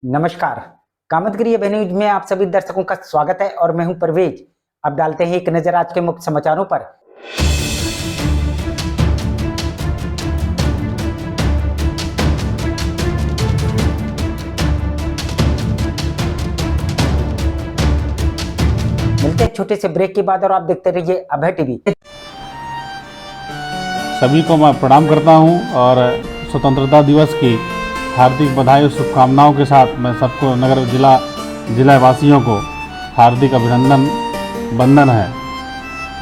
नमस्कार। कामतगिरी अभय न्यूज में आप सभी दर्शकों का स्वागत है और मैं हूं परवेज। अब डालते हैं एक नजर आज के मुख्य समाचारों पर। मिलते हैं छोटे से ब्रेक के बाद और आप देखते रहिए अभय टीवी। सभी को मैं प्रणाम करता हूं और स्वतंत्रता दिवस की हार्दिक बधाई और शुभकामनाओं के साथ मैं सबको नगर जिला वासियों को हार्दिक अभिनंदन वंदन है।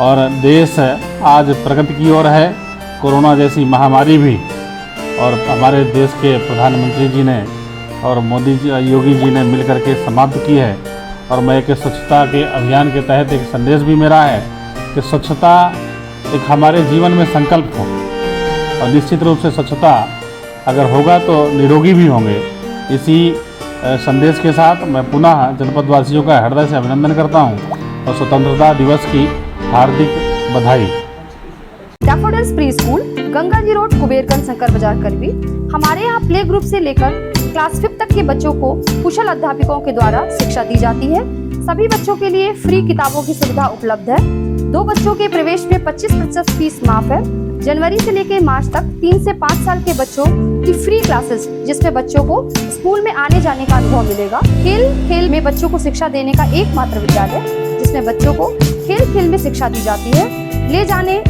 और देश आज प्रगति की ओर है। कोरोना जैसी महामारी भी और हमारे देश के प्रधानमंत्री जी ने और मोदी जी योगी जी ने मिलकर के समाप्त की है। और मैं एक स्वच्छता के अभियान के तहत एक संदेश भी मेरा है कि स्वच्छता एक हमारे जीवन में संकल्प हो और निश्चित रूप से स्वच्छता अगर होगा तो निरोगी भी होंगे। इसी संदेश के साथ मैं पुनः जनपद वासियों का हृदय से अभिनंदन करता हूं और स्वतंत्रता दिवस की हार्दिक बधाई। Daffodils pre school, Ganga ji road, कुबेरगंज, Shankar बाजार, करवी। हमारे यहाँ प्ले ग्रुप से लेकर क्लास 5 तक के बच्चों को कुशल अध्यापकों के द्वारा शिक्षा दी जाती है। सभी बच्चों के लिए फ्री किताबों की सुविधा उपलब्ध है। 2 बच्चों के प्रवेश में 25% फीस माफ है। जनवरी से लेकर मार्च तक 3 से 5 साल के बच्चों की फ्री क्लासेस, जिसमें बच्चों को स्कूल में आने जाने का अनुभव मिलेगा। खेल में बच्चों को शिक्षा देने का एकमात्र विद्यालय, जिसमें बच्चों को खेल में शिक्षा दी जाती है।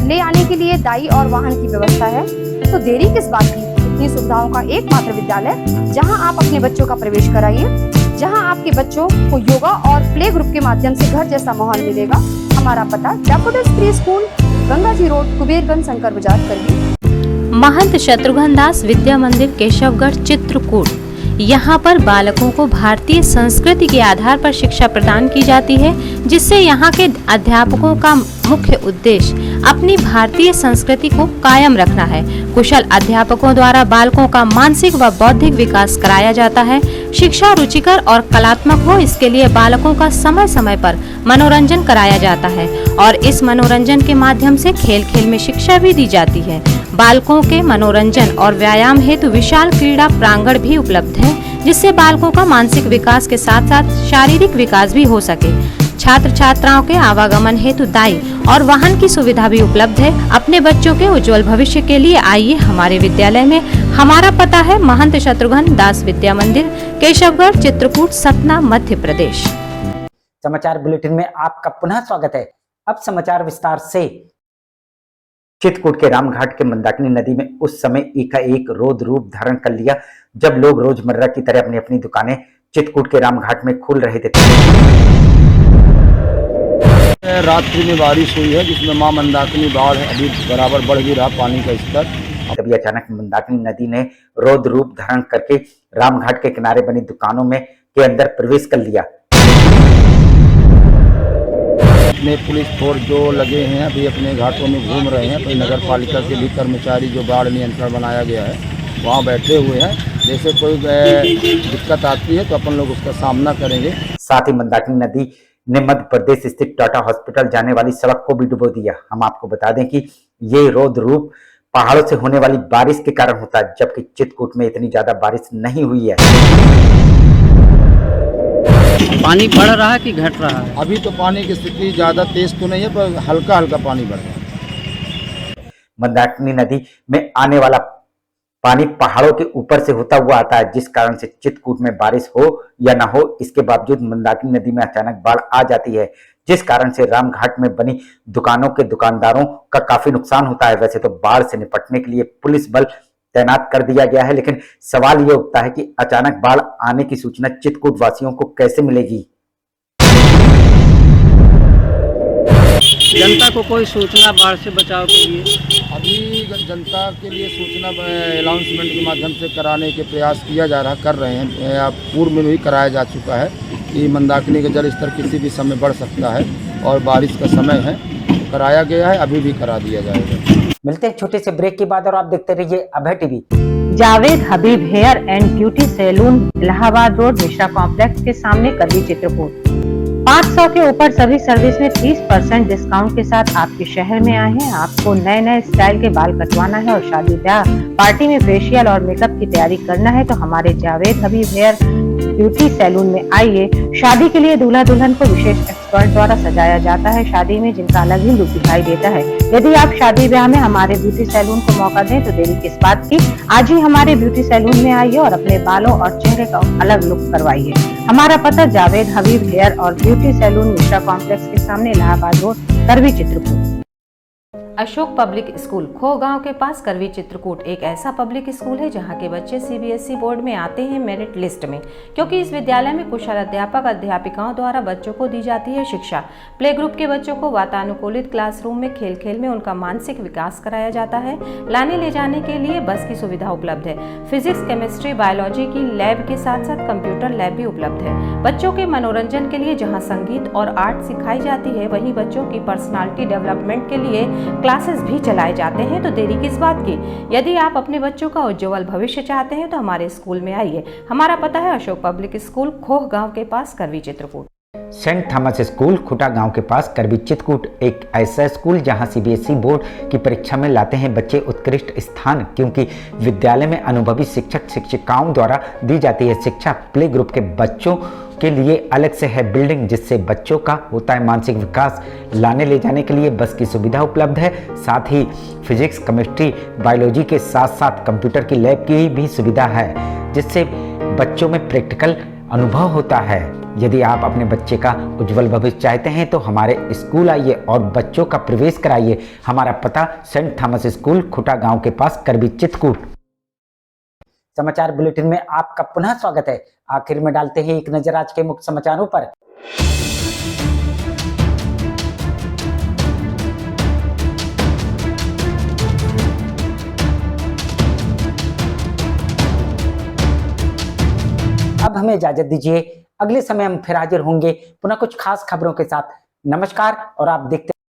ले आने के लिए दाई और वाहन की व्यवस्था है। तो देरी किस बात की, इतनी सुविधाओं का एकमात्र विद्यालय जहां आप अपने बच्चों का प्रवेश कराइए, जहां आपके बच्चों को योगा और प्ले ग्रुप के माध्यम से घर जैसा माहौल मिलेगा। हमारा पता daffodils pre school, Ganga ji road, कुबेरगंज, Shankar बाजार, करवी। महंत शत्रुघ्न दास विद्या मंदिर, केशवगढ़, चित्रकूट। यहाँ पर बालकों को भारतीय संस्कृति के आधार पर शिक्षा प्रदान की जाती है, जिससे यहाँ के अध्यापकों का मुख्य उद्देश्य अपनी भारतीय संस्कृति को कायम रखना है। कुशल अध्यापकों द्वारा बालकों का मानसिक व बौद्धिक विकास कराया जाता है। शिक्षा रुचिकर और कलात्मक हो, इसके लिए बालकों का समय समय पर मनोरंजन कराया जाता है और इस मनोरंजन के माध्यम से खेल में शिक्षा भी दी जाती है। बालकों के मनोरंजन और व्यायाम हेतु विशाल क्रीड़ा प्रांगण भी उपलब्ध है, जिससे बालकों का मानसिक विकास के साथ साथ शारीरिक विकास भी हो सके। छात्र छात्राओं के आवागमन हेतु दाई और वाहन की सुविधा भी उपलब्ध है। अपने बच्चों के उज्जवल भविष्य के लिए आइए हमारे विद्यालय में। हमारा पता है महंत शत्रुघ्न दास विद्या मंदिर, केशवगढ़, चित्रकूट, सतना, मध्य प्रदेश। समाचार बुलेटिन में आपका पुनः स्वागत है। अब समाचार विस्तार से। चित्रकूट के रामघाट के मंदाकिनी नदी में उस समय एकाएक रौद्र रूप धारण कर लिया जब लोग रोजमर्रा की तरह अपनी अपनी दुकानें चित्रकूट के रामघाट में खोल रहे थे। रात्रि में बारिश हुई है, जिसमें मां मंदाकिनी बाढ़ अभी बराबर बढ़ भी रहा पानी का स्तर। तभी अचानक मंदाकिनी नदी ने रौद्र रूप धारण करके रामघाट के किनारे बनी दुकानों में के अंदर प्रवेश कर लिया। अपने पुलिस फोर्स जो लगे हैं अभी अपने घाटों में घूम रहे हैं। तो नगर पालिका के भी कर्मचारी जो बाढ़ नियंत्रण बनाया गया है वहाँ बैठे हुए हैं। जैसे कोई दिक्कत आती है तो अपन लोग उसका सामना करेंगे। साथ ही मंदाकिनी नदी ने मध्य प्रदेश स्थित टाटा हॉस्पिटल जाने वाली सड़क को भी डुबो दिया। हम आपको बता दें कि ये रौद्र रूप पहाड़ों से होने वाली बारिश के कारण होता है, जबकि चित्रकूट में इतनी ज्यादा बारिश नहीं हुई है। पानी बढ़ रहा है कि घट रहा है? अभी तो पानी की स्थिति ज्यादा तेज तो नहीं है, पर हल्का हल्का पानी बढ़ रहा है। मंदाकिनी नदी में आने वाला पानी पहाड़ों के ऊपर से होता हुआ आता है, जिस कारण से चित्रकूट में बारिश हो या ना हो, इसके बावजूद मंदाकिनी नदी में अचानक बाढ़ आ जाती है, जिस कारण से रामघाट में बनी दुकानों के दुकानदारों का काफी नुकसान होता है। वैसे तो बाढ़ से निपटने के लिए पुलिस बल तैनात कर दिया गया है, लेकिन सवाल ये उठता है कि अचानक बाढ़ आने की सूचना चित्रकूट वासियों को कैसे मिलेगी। जनता को कोई सूचना बाढ़ से बचाव के लिए अभी जनता के लिए सूचना अनाउंसमेंट के माध्यम से कराने के प्रयास कर रहे हैं। पूर्व में भी कराया जा चुका है कि मंदाकिनी का जल स्तर किसी भी समय बढ़ सकता है और बारिश का समय है, कराया गया है, अभी भी करा दिया जाएगा। मिलते हैं छोटे से ब्रेक के बाद और आप देखते रहिए Abhay TV. Javed Habib hair and beauty salon, Allahabad road, Mishra complex के सामने, करवी, चित्रकूट। 500 के ऊपर सभी सर्विस में 30% डिस्काउंट के साथ आपके शहर में आए हैं। आपको नए स्टाइल के बाल कटवाना है और शादी ब्याह पार्टी में फेशियल और मेकअप की तैयारी करना है तो हमारे Javed Habib hair beauty salon में आइए। शादी के लिए दूल्हा दुल्हन को विशेष एक्सपर्ट द्वारा सजाया जाता है। शादी में जिनका अलग ही लुक दिखाई देता है। यदि आप शादी ब्याह में हमारे ब्यूटी सैलून को मौका दें तो देरी किस बात की। आज ही हमारे ब्यूटी सैलून में आइए और अपने बालों और चेहरे का अलग लुक करवाइए। हमारा पता जावेद हबीब हेयर और ब्यूटी सैलून मिश्रा कॉम्प्लेक्स के सामने इलाहाबाद रोड, करवी, चित्रकूट। अशोक पब्लिक स्कूल खो गांव के पास, करवी, चित्रकूट एक ऐसा पब्लिक स्कूल है जहां के बच्चे सीबीएसई बोर्ड में आते हैं मेरिट लिस्ट में, क्योंकि इस विद्यालय में कुशल अध्यापक अध्यापिकाओं द्वारा बच्चों को दी जाती है शिक्षा। प्ले ग्रुप के बच्चों को वातानुकूलित क्लासरूम में खेल खेल में उनका मानसिक विकास कराया जाता है। लाने ले जाने के लिए बस की सुविधा उपलब्ध है। फिजिक्स, केमिस्ट्री, बायोलॉजी की लैब के साथ साथ कंप्यूटर लैब भी उपलब्ध है। बच्चों के मनोरंजन के लिए जहाँ संगीत और आर्ट सिखाई जाती है, वहीं बच्चों की पर्सनालिटी डेवलपमेंट के लिए क्लासेस भी चलाए जाते हैं। तो देरी किस बात की। यदि आप अपने बच्चों का उज्जवल भविष्य चाहते हैं तो हमारे स्कूल में आइए। हमारा पता है अशोक पब्लिक स्कूल, खोह गांव के पास, करवी, चित्रकूट। सेंट थॉमस स्कूल खुटा गांव के पास, करवी, चित्रकूट एक ऐसा स्कूल जहां सीबीएसई बोर्ड की परीक्षा में लाते हैं बच्चे उत्कृष्ट स्थान, क्योंकि विद्यालय में अनुभवी शिक्षक शिक्षिकाओं द्वारा दी जाती है शिक्षा। प्ले ग्रुप के बच्चों के लिए अलग से है बिल्डिंग, जिससे बच्चों का होता है मानसिक विकास। लाने ले जाने के लिए बस की सुविधा उपलब्ध है। साथ ही फिजिक्स, केमिस्ट्री, बायोलॉजी के साथ साथ कंप्यूटर की लैब की भी सुविधा है, जिससे बच्चों में प्रैक्टिकल अनुभव होता है। यदि आप अपने बच्चे का उज्जवल भविष्य चाहते हैं तो हमारे स्कूल आइए और बच्चों का प्रवेश कराइए। हमारा पता सेंट थॉमस स्कूल, खुटा गांव के पास, करवी, चित्रकूट। समाचार बुलेटिन में आपका पुनः स्वागत है। आखिर में डालते हैं एक नजर आज के मुख्य समाचारों पर। अब हमें इजाजत दीजिए। अगले समय हम फिर हाजिर होंगे पुनः कुछ खास खबरों के साथ। नमस्कार और आप देखते